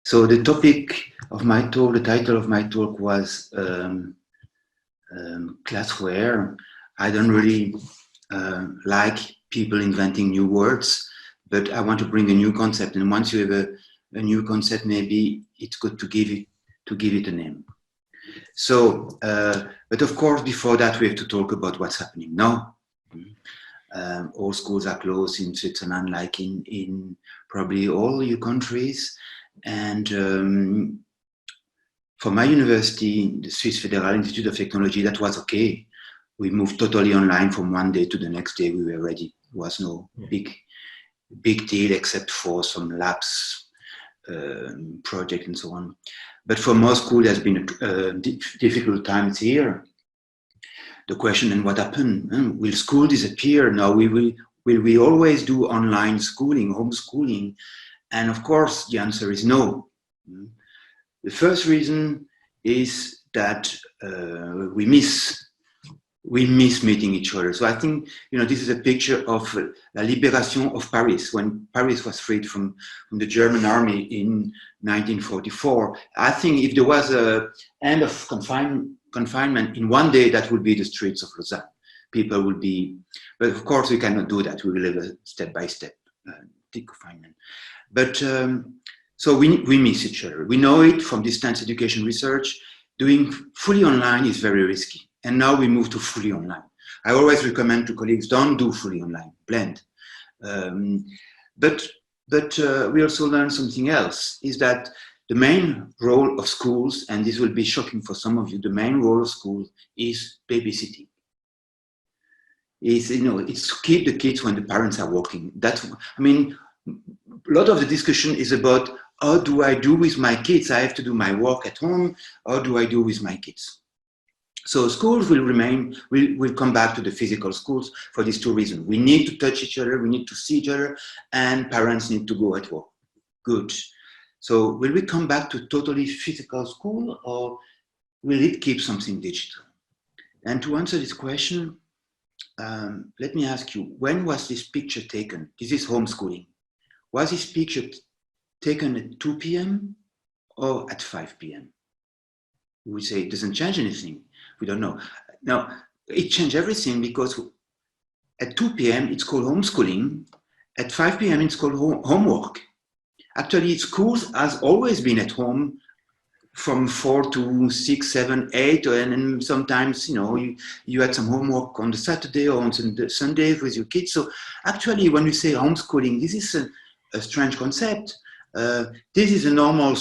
So the topic of my talk, the title of my talk was Classware. I don't really like people inventing new words, but I want to bring a new concept. And once you have a new concept, maybe it's good to give it a name. So, but of course, before that, we have to talk about what's happening now. All schools are closed in Switzerland, like in probably all your countries. And for my university, the Swiss Federal Institute of Technology, that was okay. We moved totally online from one day to the next day. We were ready. There was no big deal except for some labs project and so on. But for most schools, there's been difficult times here. The question, and what happened? Will school disappear? No, will we always do online schooling, homeschooling? And of course, the answer is no. The first reason is that we miss meeting each other. So I think, this is a picture of La Libération of Paris, when Paris was freed from the German army in 1944. I think if there was an end of confinement in one day, that would be the streets of Lausanne. People would be, but of course we cannot do that. We will live a step-by-step deconfinement. But so we miss each other. We know it from distance education research. Doing fully online is very risky. And now we move to fully online. I always recommend to colleagues, don't do fully online, blend. But we also learned something else, is that the main role of schools, and this will be shocking for some of you, the main role of schools is babysitting. It's to keep the kids when the parents are working. A lot of the discussion is about how do I do with my kids? I have to do my work at home. How do I do with my kids? So schools will remain, we'll come back to the physical schools for these two reasons. We need to touch each other, we need to see each other, and parents need to go at work. Good. So will we come back to totally physical school, or will it keep something digital? And to answer this question, let me ask you, when was this picture taken? This is homeschooling. Was this picture taken at 2 p.m. or at 5 p.m.? We would say it doesn't change anything. We don't know. Now, it changed everything, because at 2 p.m. it's called homeschooling. At 5 p.m. it's called homework. Actually, schools has always been at home from 4 to 6, 7, 8, and then sometimes, you had some homework on the Saturday or on the Sunday with your kids. So actually, when we say homeschooling, this is a strange concept. This is a normal